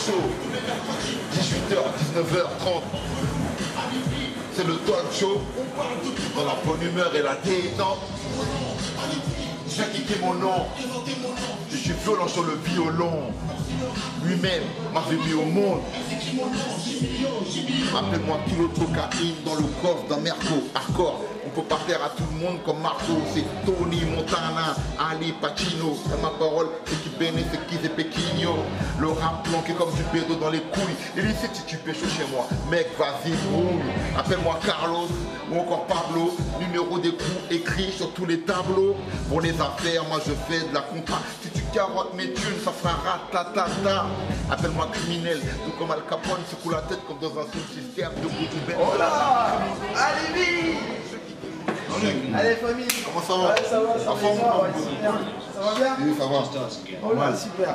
show. 18h, 19h30. C'est le talk show. Dans la bonne humeur et la détente. Je viens kicker mon nom. Je suis violent sur le violon. Lui-même m'avait mis au monde. Appelle-moi pilote cocaïne dans le coffre d'un merco hardcore. On peut pas faire à tout le monde comme Marco. C'est Tony Montana, Ali Pacino. Et ma parole, c'est qui béné, c'est qui c'est Pequigno. Le rap planqué comme du bédo dans les couilles. Il ici si tu pécho chez moi. Mec, vas-y, roule. Appelle-moi Carlos ou encore Pablo. Numéro des coups écrits sur tous les tableaux. Pour les affaires, moi je fais de la compta. Si tu carottes mes thunes, ça fera ratatata. Appelle-moi criminel, tout comme Al Capone, secoue la tête comme dans un sous-système de bout du ben. Oh là, allez, allez famille. Comment ça va? Ouais, ça va, ça va, super. Ça va bien? Oui, ça va. Oh là, super.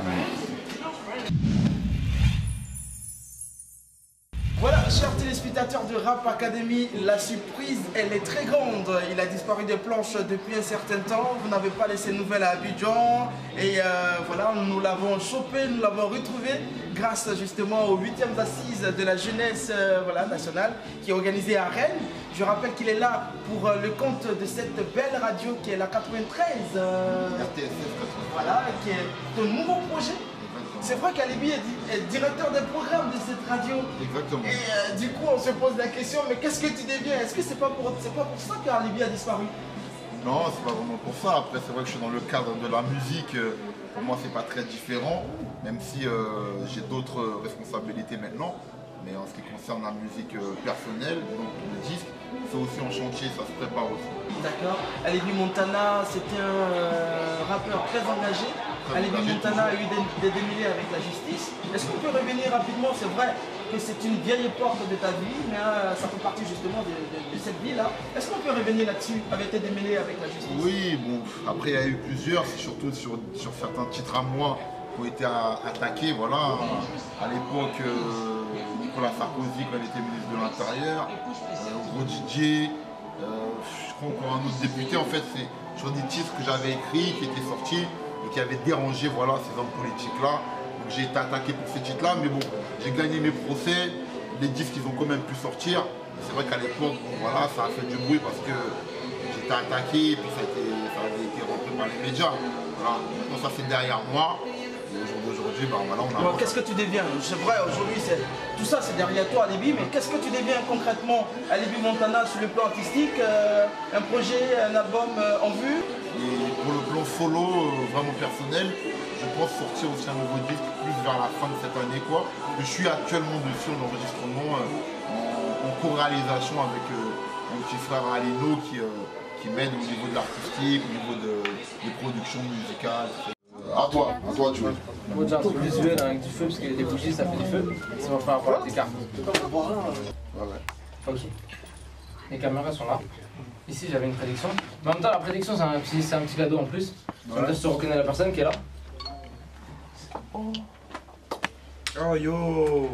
Voilà, chers téléspectateurs de Rap Academy, la surprise, elle est très grande. Il a disparu des planches depuis un certain temps. Vous n'avez pas laissé de nouvelles à Abidjan. Et voilà, nous l'avons chopé, nous l'avons retrouvé grâce justement aux 8e assises de la jeunesse voilà, nationale qui est organisée à Rennes. Je rappelle qu'il est là pour le compte de cette belle radio qui est la 93. Voilà, qui est un nouveau projet. C'est vrai qu'Alibi est directeur des programmes de cette radio. Exactement. Et du coup, on se pose la question, mais qu'est-ce que tu deviens? Est-ce que c'est pas pour ça qu'Alibi a disparu? Non, c'est pas vraiment pour ça. Après, c'est vrai que je suis dans le cadre de la musique. Pour moi, c'est pas très différent, même si j'ai d'autres responsabilités maintenant. Mais en ce qui concerne la musique personnelle, donc le disque, c'est aussi en chantier, ça se prépare aussi. D'accord. Alibi Montana, c'était un rappeur très engagé. Alibi Montana a eu des démêlés avec la justice. Est-ce qu'on peut revenir rapidement? C'est vrai que c'est une vieille époque de ta vie, mais ça fait partie justement de cette vie-là. Est-ce qu'on peut revenir là-dessus avec tes démêlés avec la justice? Oui, bon, après il y a eu plusieurs, c'est surtout sur certains titres à moi qui ont été attaqués. Voilà, à l'époque, Nicolas Sarkozy quand il était ministre de l'Intérieur, Gros Didier, je crois encore un autre député. En fait, c'est sur des titres que j'avais écrits, qui étaient sortis et qui avaient dérangé voilà, ces hommes politiques-là. Donc j'ai été attaqué pour ces titres-là, mais bon, j'ai gagné mes procès, les disques ils ont quand même pu sortir. C'est vrai qu'à l'époque, voilà, ça a fait du bruit parce que j'étais attaqué et puis ça avait été repris par les médias. Voilà. Maintenant ça c'est derrière moi. Et au jour d'aujourd'hui, ben, voilà, on a... Qu'est-ce que tu deviens? C'est vrai, aujourd'hui, tout ça c'est derrière toi, Alibi, mais qu'est-ce que tu deviens concrètement, Alibi Montana, sur le plan artistique? Un projet, un album en vue? Et pour le plan solo, vraiment personnel, je pense sortir aussi un nouveau disque plus vers la fin de cette année, quoi. Je suis actuellement dessus en enregistrement, en co-réalisation avec mon petit frère Alino qui m'aide au niveau de l'artistique, au niveau des productions musicales. À toi, tu veux. Il faut dire un truc visuel avec du feu, parce qu'il y a des bougies, ça fait du feu. Ça va faire apparaître des cartes. Ouais. Ok. Les caméras sont là. Ici, j'avais une prédiction. Mais en même temps, la prédiction, c'est un petit cadeau en plus. Comme ça, tu reconnais la personne qui est là. Oh yo.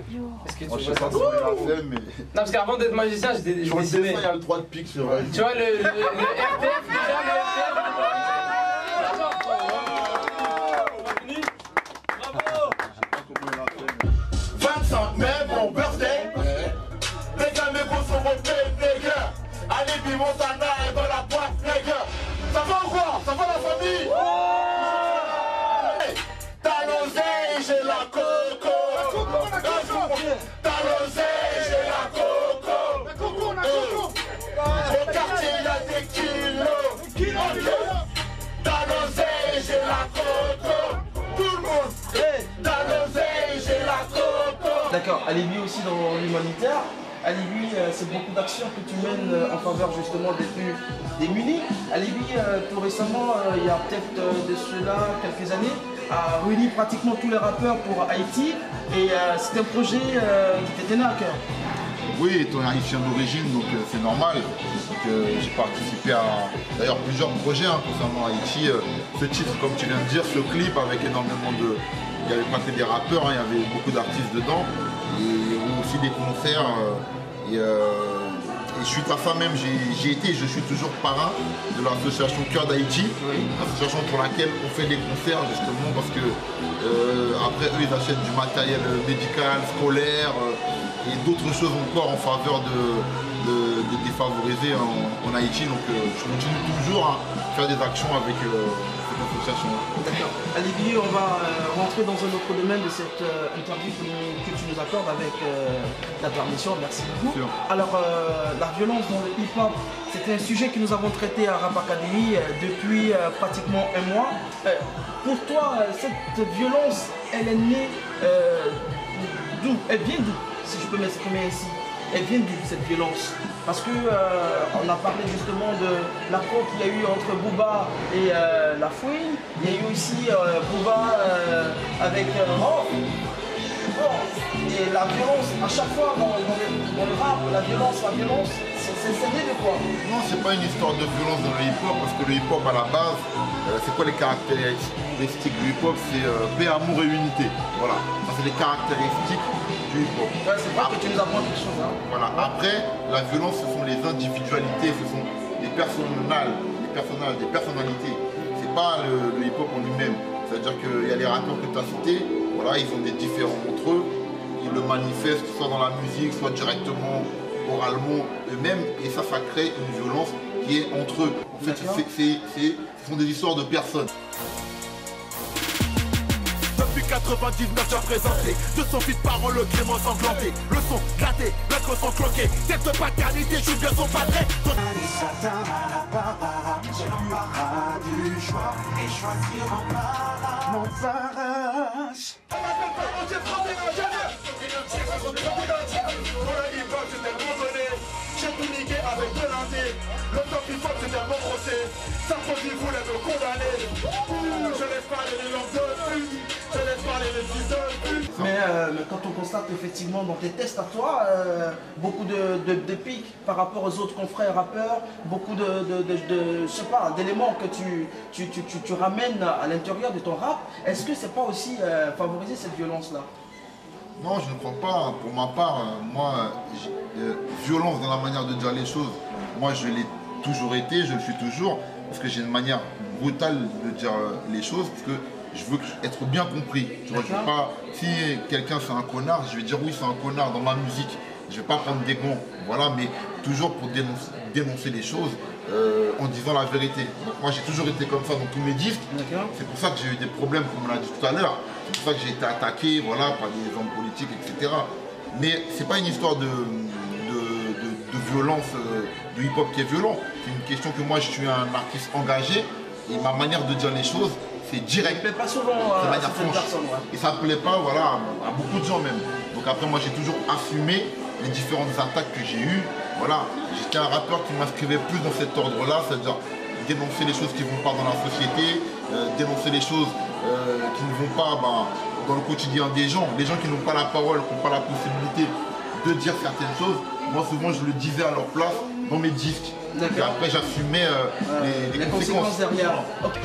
Est-ce que tu Moi, je vois sais pas ça? si on l'a fait, mais... Non, parce qu'avant d'être magicien, j'étais Sur le dessin, dessiné. il y a le 3 de pique sur elle. Tu vois, le RTF, déjà, le RTF. 25 mai, mon birthday. Les gars, mes gros sont montés, les gars. Alibi Montana est dans la boîte, les gars. Ça va ou quoi? Ça va la famille? T'as l'oseille, j'ai la coco. T'as l'oseille, j'ai la coco. Au quartier, il y a des kilos. T'as l'oseille, j'ai la coco. Tout le monde. T'as l'oseille, j'ai la coco. D'accord, Alibi aussi dans l'humanitaire. Alibi, c'est beaucoup d'actions que tu mènes en faveur justement des plus démunis. Alibi, tout récemment, il y a peut-être de cela quelques années, a réuni pratiquement tous les rappeurs pour Haïti. Et c'est un projet qui t'était à cœur. Oui, étant haïtien d'origine, donc c'est normal. J'ai participé à d'ailleurs plusieurs projets concernant Haïti. Ce titre, comme tu viens de dire, ce clip avec énormément de... Il n'y avait pas que des rappeurs, il y avait beaucoup d'artistes dedans. Et aussi des concerts. Et Et suite à ça même, j'ai été, je suis toujours parrain de l'association Cœur d'Haïti, association pour laquelle on fait des concerts justement parce que après eux ils achètent du matériel médical, scolaire et d'autres choses encore en faveur des défavorisés en Haïti. Donc je continue toujours à faire des actions avec cette association. D'accord. Olivier, on va rentrer dans un autre domaine de cette interview que tu nous accordes avec ta permission. Merci beaucoup. Alors, la violence dans le hip-hop, c'était un sujet que nous avons traité à Rap Academy depuis pratiquement un mois. Pour toi, cette violence, elle est née d'où? Elle vient d'où, si je peux m'exprimer ainsi? Elle vient d'où cette violence? Parce que on a parlé justement de l'affront qu'il y a eu entre Booba et La Fouine. Il y a eu aussi Booba avec Rof. Et la violence, à chaque fois dans le rap, la violence, c'est né de quoi? Non, c'est pas une histoire de violence dans le hip-hop, parce que le hip-hop à la base, c'est quoi les caractéristiques du hip-hop? C'est paix, amour et unité. Voilà, ça c'est les caractéristiques du hip-hop. Ouais, c'est vrai que tu nous apprends quelque chose. Hein. Voilà, après, la violence, ce sont les individualités, ce sont des personnalités. C'est pas le hip-hop en lui-même. C'est-à-dire qu'il y a les rappeurs que tu as cités, voilà, ils ont des différends entre eux, ils le manifestent soit dans la musique, soit directement, oralement eux-mêmes, et ça crée une violence qui est entre eux. En fait, ce sont des histoires de personnes. Depuis 99 j'ai présenté de son fils parole Clément sanglanté. Le son gâté, l'autre son cloqué. Cette paternité, je suis bien son padré. Satan à la barre, j'auras du choix et choisir mon farage. J'ai tout niqué avec de l'indé. Le top il faut c'était mon procès. Sarkozy voulait me condamner. Je laisse parler les langues de pute. Je laisse parler les fils de pute. Mais quand on constate effectivement dans tes tests à toi, beaucoup de pics par rapport aux autres confrères rappeurs, beaucoup je sais pas, d'éléments que tu ramènes à l'intérieur de ton rap, est-ce que c'est pas aussi favoriser cette violence-là? Non, je ne crois pas. Pour ma part, moi, violence dans la manière de dire les choses, moi je l'ai toujours été, je le suis toujours, parce que j'ai une manière brutale de dire les choses, parce que je veux être bien compris. Tu vois, je veux pas, si quelqu'un c'est un connard, je vais dire oui c'est un connard dans ma musique. Je vais pas prendre des gants, voilà, mais toujours pour dénoncer les choses en disant la vérité. Donc moi j'ai toujours été comme ça dans tous mes disques. C'est pour ça que j'ai eu des problèmes, comme on l'a dit tout à l'heure. C'est pour ça que j'ai été attaqué, voilà, par des hommes politiques, etc. Mais c'est pas une histoire de violence, de hip-hop qui est violent. C'est une question que moi je suis un artiste engagé et ma manière de dire les choses, c'est direct. Ça ne plaît pas souvent à certaines personnes. Ouais. Et ça ne plaît pas, voilà, à beaucoup de gens même. Donc après moi j'ai toujours assumé les différentes attaques que j'ai eues. Voilà, j'étais un rappeur qui m'inscrivait plus dans cet ordre-là, c'est-à-dire dénoncer les choses qui ne vont pas dans la société, dénoncer les choses qui ne vont pas dans le quotidien des gens. Les gens qui n'ont pas la parole, qui n'ont pas la possibilité de dire certaines choses, moi souvent je le disais à leur place dans mes disques. Et après j'assumais les conséquences derrière. Okay.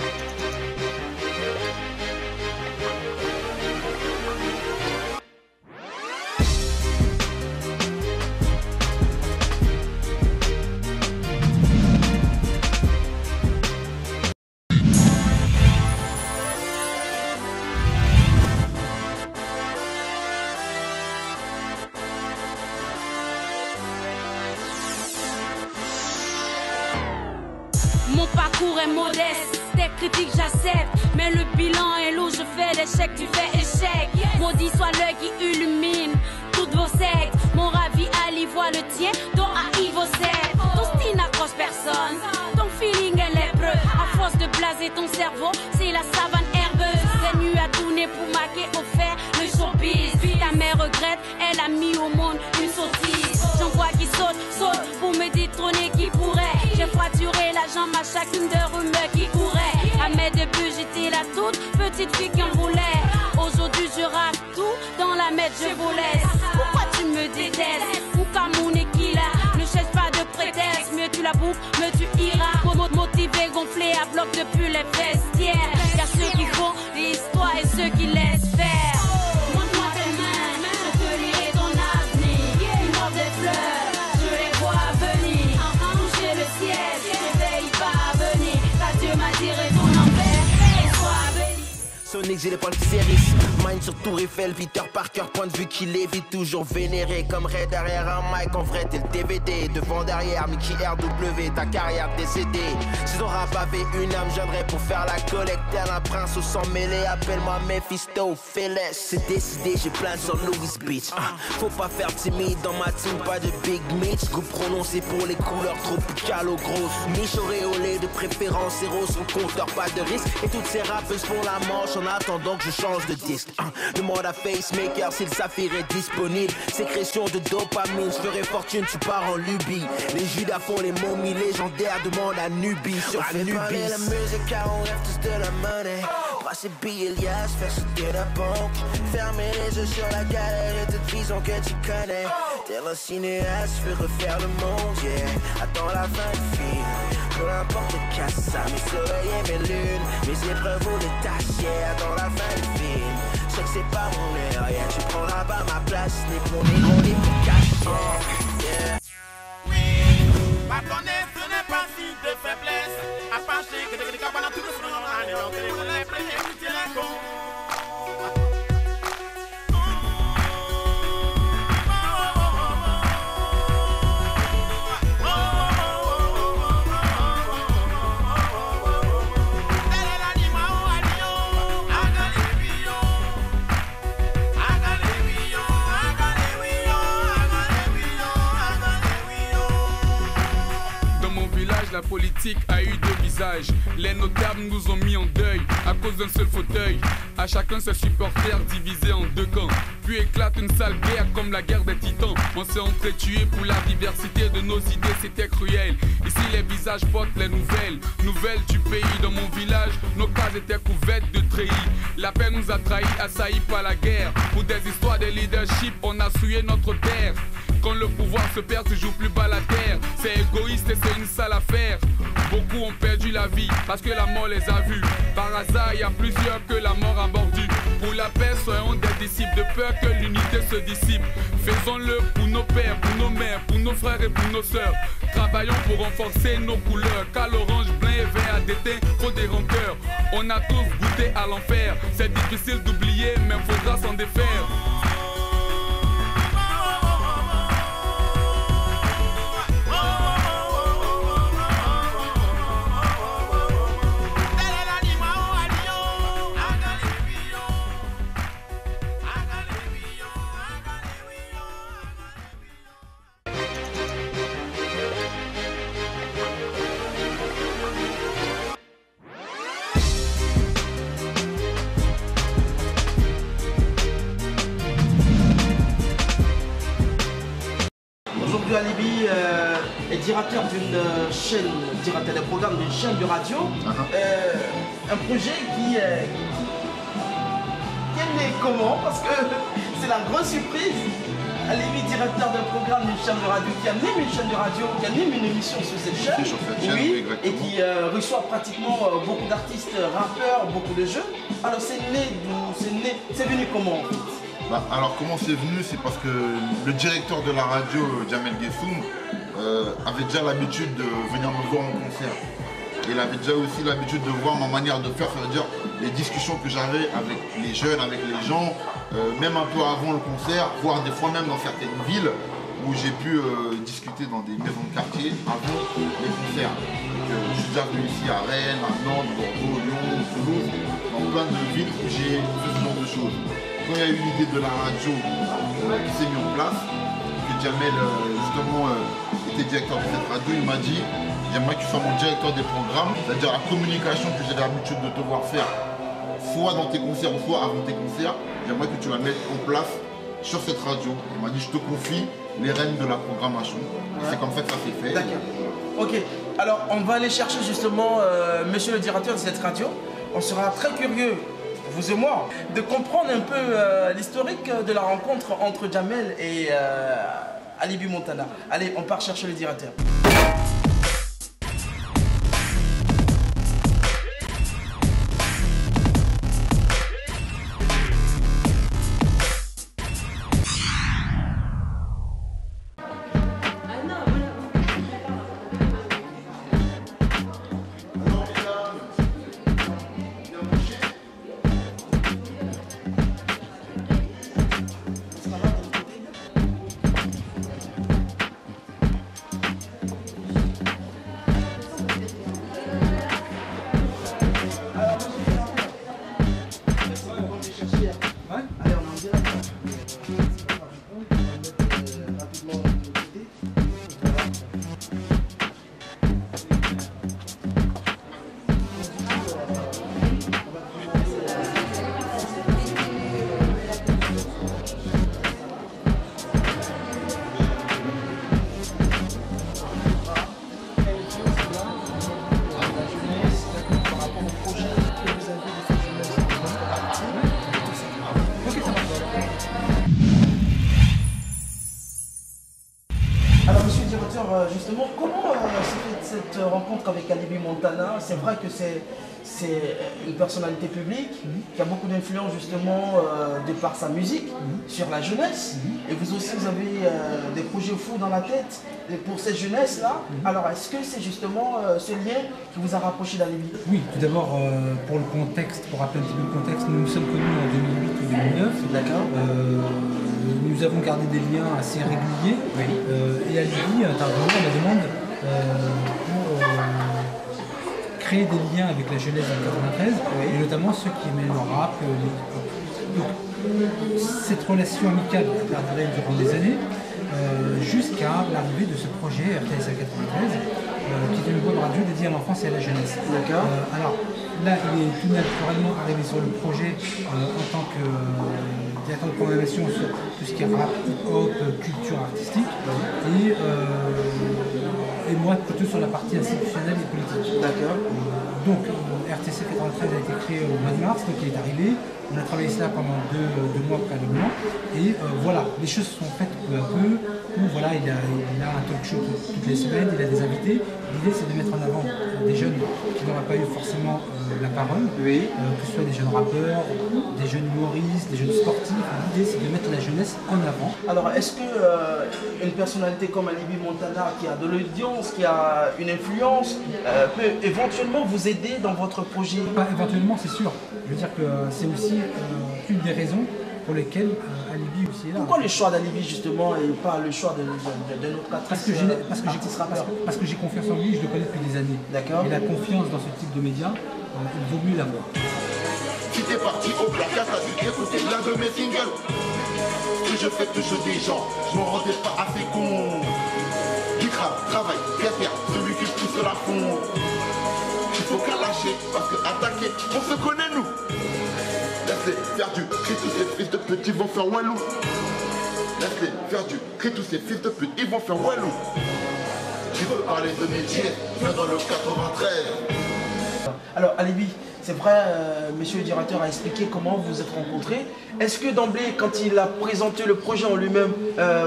Mon parcours est modeste, tes critiques j'accepte, mais le bilan est lourd, je fais l'échec, tu fais échec. Maudit soit l'œil qui illumine toutes vos sectes. Mon ravi Ali voit le tien, dont AI vos sectes. Ton style n'accroche personne, ton feeling est lépreux. À force de blaser ton cerveau, c'est la savane herbeuse. Des nuits à tourner pour marquer au fer le showbiz. Ta mère regrette, elle a mis au monde une sottise. J'en vois qui saute pour me détrôner qui pourrait. J'ai fracturé la jambe à chacune de rumeurs qui couraient. À mes débuts, j'étais la toute petite fille qui en voulait. Aujourd'hui, je rate tout, dans la mètre, je vous laisse. Pourquoi tu me détestes? Ou comme mon équila, ne cherche pas de prétexte. Mieux tu la bouffes, mieux tu iras. Motivé, gonflé à bloc depuis les vestiaires. Y'a ceux qui font l'histoire et ceux qui laissent faire. Montre-moi tes mains, je te lirai ton avenir. Une robe de fleurs, je les vois venir. Netflix, j'ai les points de série. Mind sur Tour Eiffel, Peter Parker, point de vue qu'il évite, toujours vénéré comme Ray derrière un mic. En vrai, t'es le DVD, devant, derrière, Mickey RW, ta carrière décédée. Si ton rap avait une âme, j'aimerais pour faire la collecte. Tel un prince au sang mêlé, appelle-moi Mephisto, Phyllis. C'est décidé, j'ai plein sur Louis Beach. Faut pas faire timide dans ma team, pas de Big Mitch. Goût prononcé pour les couleurs tropicales aux grosses miches. Auréolé de préférence, zéro son compteur, pas de risque. Et toutes ces rappeuses font la manche en attendant que je change de disque. Demande à Facemaker si le saphir est disponible. Sécrétion de dopamine, je ferai fortune, tu pars en lubie. Les Judas font les momies légendaires, demande à Nubie sur Nubie. La musique car on rêve tous de la monnaie. Brasser billets, liasses, faire sauter la banque. Fermer les yeux sur la galère et toute vision que tu connais. Tel un cinéaste, je veux refaire le monde, yeah. Attends la fin du film, peu importe le cas, ça, mes soleils et mes lunes, mes épreuves ou les tâches, yeah. Attends la fin du film, je sais que c'est pas mon heure, yeah. Tu prendras pas ma place, ni pour négro, ni pour cash, yeah. Oui, pardonner, ce n'est pas signe de faiblesse. Apache, que des cabanes, tout le front, allez, on les premiers qui tiennent la con. La politique a eu deux visages. Les notables nous ont mis en deuil à cause d'un seul fauteuil. À chacun ses supporters divisés en deux camps. Puis éclate une sale guerre comme la guerre des titans. On s'est entretués pour la diversité de nos idées, c'était cruel. Ici les visages portent les nouvelles. Nouvelles du pays. Dans mon village, nos cases étaient couvertes de treillis. La paix nous a trahis, assaillis par la guerre. Pour des histoires de leadership, on a souillé notre terre. Quand le pouvoir se perd, tu joues plus bas la terre. C'est égoïste et c'est une sale affaire. Beaucoup ont perdu la vie parce que la mort les a vus. Par hasard, il y a plusieurs que la mort a mordu. Pour la paix, soyons des disciples de peur que l'unité se dissipe. Faisons-le pour nos pères, pour nos mères, pour nos frères et pour nos sœurs. Travaillons pour renforcer nos couleurs. Car l'orange, blanc et vert a d'éteint, faut des rancœurs. On a tous goûté à l'enfer. C'est difficile d'oublier, mais faudra s'en défaire. Alibi est directeur d'une chaîne, directeur des programmes d'une chaîne de radio. Un projet qui est né comment? Parce que c'est la grosse surprise. Alibi, directeur d'un programme d'une chaîne de radio, qui anime une chaîne de radio, qui anime une émission sur cette chaîne. Oui, et qui reçoit pratiquement beaucoup d'artistes, rappeurs, beaucoup de jeux. Alors c'est né d'où? C'est venu comment en fait? Alors comment c'est venu, c'est parce que le directeur de la radio, Jamel Gessoum, avait déjà l'habitude de venir me voir en concert. Il avait déjà aussi l'habitude de voir ma manière de faire, c'est-à-dire les discussions que j'avais avec les jeunes, avec les gens, même un peu avant le concert, voire des fois même dans certaines villes où j'ai pu discuter dans des maisons de quartier avant les concerts. Donc, je suis déjà venu ici à Rennes, à Nantes, Bordeaux, Lyon, Toulouse, dans plein de villes où j'ai fait ce genre de choses. Quand il y a eu l'idée de la radio qui s'est mise en place, que Jamel justement était directeur de cette radio, il m'a dit j'aimerais que tu sois mon directeur des programmes, c'est-à-dire la communication que j'ai l'habitude de te voir faire, soit dans tes concerts ou soit avant tes concerts, j'aimerais que tu la mettes en place sur cette radio. Il m'a dit je te confie les rênes de la programmation. C'est comme ça que ça s'est fait. D'accord. Ok, alors on va aller chercher justement monsieur le directeur de cette radio. On sera très curieux, vous et moi, de comprendre un peu l'historique de la rencontre entre Jamel et Alibi Montana. Allez, on part chercher le directeur. Alors justement, comment s'est faite cette rencontre avec Alibi Montana? C'est vrai que c'est une personnalité publique qui a beaucoup d'influence justement de par sa musique sur la jeunesse. Et vous aussi, vous avez des projets fous dans la tête pour cette jeunesse-là. Alors, est-ce que c'est justement ce lien qui vous a rapproché d'Alibi? Oui, tout d'abord, pour le contexte, pour rappeler un petit peu le contexte, nous nous sommes connus en 2008 ou 2009. D'accord. Nous avons gardé des liens assez réguliers. Et Alibi est intervenu à la demande pour créer des liens avec la jeunesse en 93, et notamment ceux qui aimaient le rap, donc, cette relation amicale a perduré durant des années, jusqu'à l'arrivée de ce projet RTS 93, qui est une web radio dédiée à l'enfance et à la jeunesse. D'accord. Alors là, il est tout naturellement arrivé sur le projet en tant que directeur de programmation sur tout ce qui est rap, hip-hop, culture artistique, et moi plutôt sur la partie institutionnelle et politique. D'accord. Donc RTC 93 a été créé au mois de mars, donc il est arrivé. On a travaillé cela pendant deux mois préalablement, et voilà, les choses se sont faites peu à peu. Où, voilà, il a un talk show toutes les semaines, il a des invités. L'idée, c'est de mettre en avant des jeunes qui n'auraient pas eu forcément la parole, que ce soit des jeunes rappeurs, des jeunes humoristes, des jeunes sportifs. L'idée, c'est de mettre la jeunesse en avant. Alors, est-ce que une personnalité comme Alibi Montana, qui a de l'audience, qui a une influence, peut éventuellement vous aider dans votre projet? Pas éventuellement, c'est sûr. Je veux dire que c'est aussi une des raisons pour lesquelles Alibi aussi est là. Pourquoi le choix d'Alibi justement et pas le choix de notre artiste? Parce que j'ai confiance en lui, je le connais depuis des années. D'accord. Et la confiance dans ce type de médias, il vaut mieux l'avoir. Si t'es parti au placard, t'as dû écouter l'un de mes singles. Ce que je fais touche des gens, je m'en rendais pas assez con. Qui travaille, bien, celui qui pousse la fond. Il faut qu'à lâcher, parce que attaquer, on se connaît nous. Laisse-les faire du cri, tous ces fils de pute, ils vont faire walou. Laisse-les faire du cri, tous ces fils de pute, ils vont faire walou. Tu veux parler de métier, viens dans le 93. Alors Alibi, c'est vrai, monsieur le directeur a expliqué comment vous vous êtes rencontrés. Est-ce que d'emblée, quand il a présenté le projet en lui-même,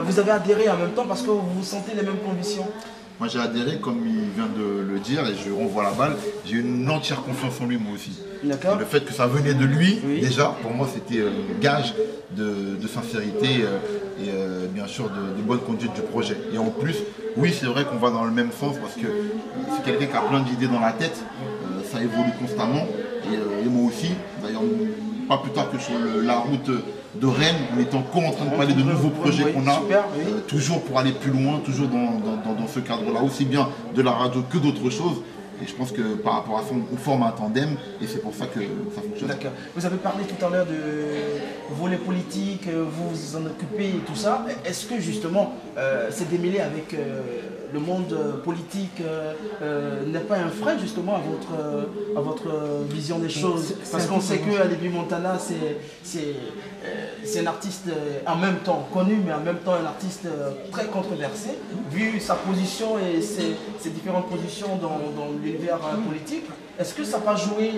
vous avez adhéré en même temps parce que vous sentez les mêmes convictions? Moi j'ai adhéré comme il vient de le dire et je renvoie la balle. J'ai une entière confiance en lui moi aussi. D'accord. Le fait que ça venait de lui, déjà, pour moi c'était gage de sincérité et bien sûr de bonne conduite du projet. Et en plus, oui c'est vrai qu'on va dans le même sens parce que c'est quelqu'un qui a plein d'idées dans la tête, ça évolue constamment et moi aussi. D'ailleurs, pas plus tard que sur la route de Rennes, on est encore en train de parler de nouveaux projets qu'on a, toujours pour aller plus loin, toujours dans ce cadre-là, aussi bien de la radio que d'autres choses. Et je pense que par rapport à ça, on forme un tandem et c'est pour ça que ça fonctionne. D'accord. Vous avez parlé tout à l'heure de volet politique, vous vous en occupez et tout ça. Est-ce que justement, c'est démêlé avec le monde politique n'est pas un frein justement à votre vision des choses? Parce qu'on sait que Alibi Montana, c'est un artiste en même temps connu, mais en même temps un artiste très controversé, vu sa position et ses différentes positions dans l'univers politique. Est-ce que ça n'a pas joué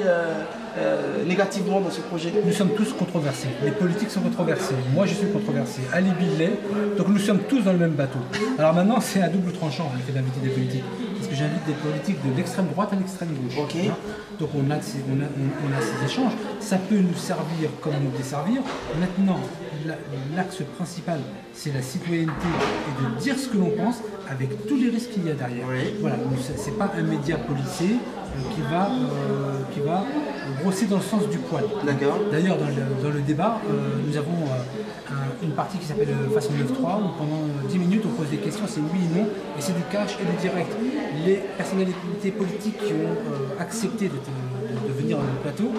négativement dans ce projet? Nous sommes tous controversés. Les politiques sont controversés. Moi, je suis controversé. Alibi l'est. Donc nous sommes tous dans le même bateau. Alors maintenant, c'est à double tranchant le fait d'inviter des politiques. Parce que j'invite des politiques de l'extrême droite à l'extrême gauche. Okay. Donc on a ces échanges. Ça peut nous servir comme nous desservir. Maintenant, l'axe principal, c'est la citoyenneté et de dire ce que l'on pense avec tous les risques qu'il y a derrière. Voilà, c'est pas un média policé qui va brosser dans le sens du poil. D'ailleurs, dans le débat, nous avons une partie qui s'appelle Façon 9.3 où pendant 10 minutes on pose des questions, c'est oui et non, et c'est du cash et du direct. Les personnalités politiques qui ont accepté de venir dans le plateau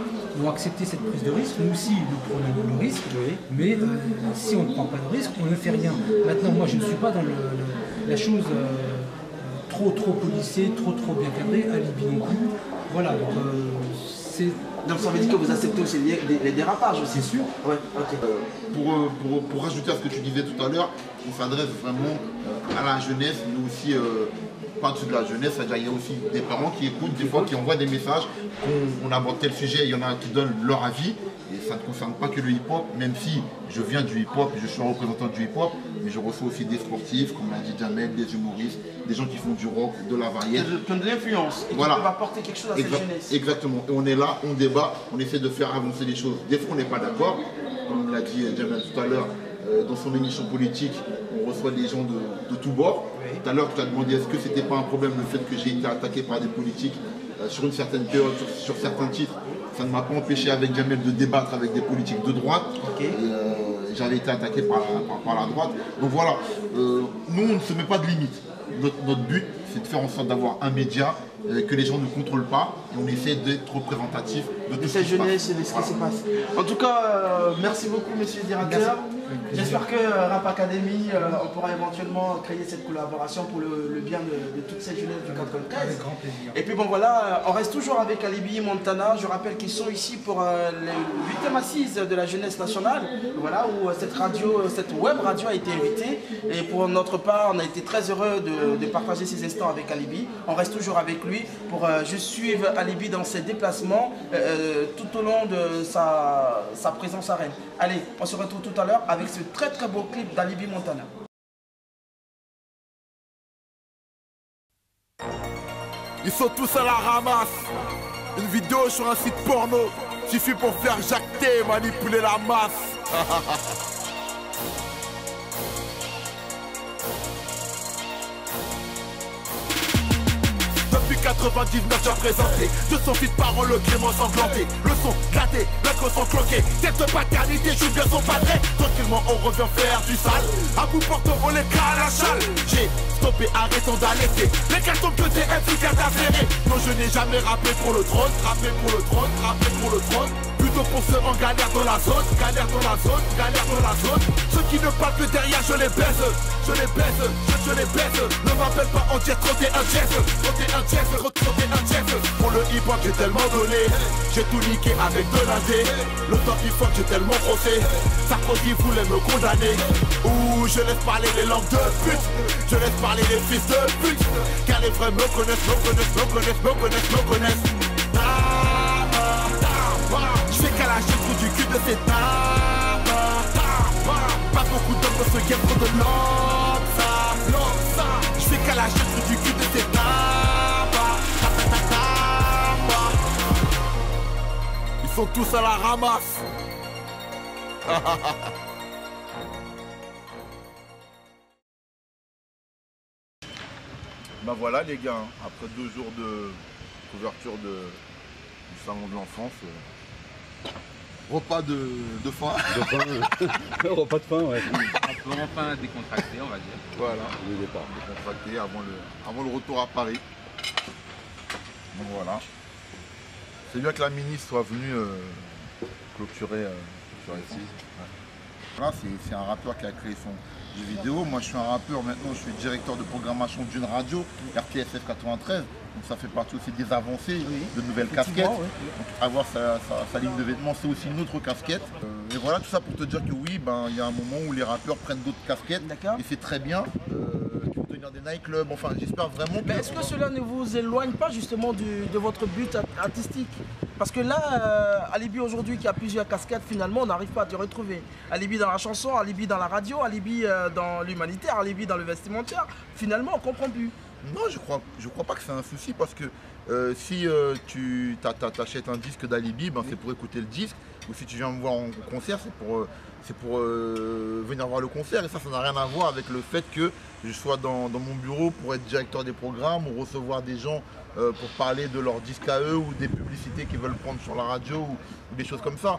ont accepté cette prise de risque. Nous aussi, nous prenons le risque, mais si on ne prend pas de risque, on ne fait rien. Maintenant, moi, je ne suis pas dans la chose trop policée, trop bien cadrée, Alibi non plus. Voilà, donc c'est... Donc ça veut dire que vous acceptez aussi les dérapages aussi? C'est sûr. Ouais, ok. Pour rajouter à ce que tu disais tout à l'heure, on s'adresse vraiment à la jeunesse, mais aussi par-dessus de la jeunesse, c'est-à-dire il y a aussi des parents qui écoutent, des fois qui envoient des messages, qu'on aborde tel sujet, il y en a qui donnent leur avis, et ça ne concerne pas que le hip-hop, même si je viens du hip-hop, je suis un représentant du hip-hop, mais je reçois aussi des sportifs, comme l'a dit Jamel, des humoristes, des gens qui font du rock, de la variété. Qui ont de l'influence et qui peuvent apporter quelque chose à cette jeunesse. Exactement, et on est là, on débat, on essaie de faire avancer les choses. Des fois on n'est pas d'accord, comme l'a dit Jamel tout à l'heure, dans son émission politique, on reçoit des gens de tous bords. Oui. Tout à l'heure, tu as demandé est-ce que c'était pas un problème le fait que j'ai été attaqué par des politiques sur une certaine période, sur certains titres. Ça ne m'a pas empêché avec Jamel de débattre avec des politiques de droite. Okay. J'avais été attaqué par la droite. Donc voilà, nous on ne se met pas de limite. Notre but, c'est de faire en sorte d'avoir un média que les gens ne contrôlent pas et on essaie d'être représentatif de tout cette jeunesse et de ce qui se passe. En tout cas, merci beaucoup monsieur le directeur. J'espère que Rap Academy, on pourra éventuellement créer cette collaboration pour le bien de toutes ces jeunesses du 93. Avec grand plaisir. Et puis bon voilà, on reste toujours avec Alibi Montana. Je rappelle qu'ils sont ici pour les 8e assises de la jeunesse nationale. Voilà, où cette web radio a été invitée. Et pour notre part, on a été très heureux de partager ces instants avec Alibi. On reste toujours avec lui pour juste suivre Alibi dans ses déplacements tout au long de sa présence à Rennes. Allez, on se retrouve tout à l'heure avec ce très très beau clip d'Alibi Montana. Ils sont tous à la ramasse. Une vidéo sur un site porno suffit pour faire jacter et manipuler la masse. Depuis 99 j'ai présenté de son fils parent le Clément sanglanté. Le son gâté, l'autre son cloqué. Cette paternité joue bien son padré. Tranquillement on revient faire du sale. À bout portant on les cas à la chale. J'ai stoppé, arrêtons d'allaiter. Les cartons que t'es efficace à serrer. Non je n'ai jamais rappé pour le trône. Rappé pour le trône, rappé pour le trône. Plutôt pour ceux en galère dans la zone. Galère dans la zone, galère dans la zone. Ceux qui ne parlent que derrière je les baise. Je les baise, je les baise. Ne m'appelle pas en jet, 31 jazz. 31 jazz, 31 jazz. Pour le hip-hop j'ai tellement donné. J'ai tout niqué avec de l'indé. Le temps il faut que j'ai tellement brossé. Sarkozy voulait me condamner. Ouh, je laisse parler les langues de pute. Je laisse parler les fils de pute. Car les vrais me connaissent, me connaissent, me connaissent, me connaissent, me connaissent. Je fais qu'à la trou du cul de ces tabacs. Pas beaucoup d'hommes dans ce game pour de l'ansa. Je fais qu'à la trou du cul de ces tabacs. Ils sont tous à la ramasse. Ben voilà les gars, après 2 jours de couverture du salon de l'enfance, repas de faim. Repas de faim, ouais. On peut enfin décontracter, on va dire. Voilà, le départ décontracté avant le retour à Paris. Donc voilà. C'est bien que la ministre soit venue clôturer ici. Ouais. Voilà, c'est un rappeur qui a créé son jeu vidéo. Moi je suis un rappeur, maintenant je suis directeur de programmation d'une radio, RTSF 93. Donc ça fait partie aussi des avancées, de nouvelles casquettes. Ouais. Donc avoir sa ligne de vêtements, c'est aussi une autre casquette. Et voilà, tout ça pour te dire que oui, il y a un moment où les rappeurs prennent d'autres casquettes. Et c'est très bien. Qui vont devenir des nightclubs, enfin j'espère vraiment que... Mais est-ce que cela ne vous éloigne pas justement de votre but artistique? Parce que là, Alibi aujourd'hui qui a plusieurs casquettes, finalement on n'arrive pas à te retrouver. Alibi dans la chanson, Alibi dans la radio, Alibi dans l'humanitaire, Alibi dans le vestimentaire, finalement on ne comprend plus. Non, je crois pas que c'est un souci parce que si tu t'achètes un disque d'Alibi, c'est pour écouter le disque. Ou si tu viens me voir en concert, c'est pour venir voir le concert. Et ça n'a rien à voir avec le fait que je sois dans mon bureau pour être directeur des programmes ou recevoir des gens pour parler de leur disque à eux ou des publicités qu'ils veulent prendre sur la radio ou des choses comme ça.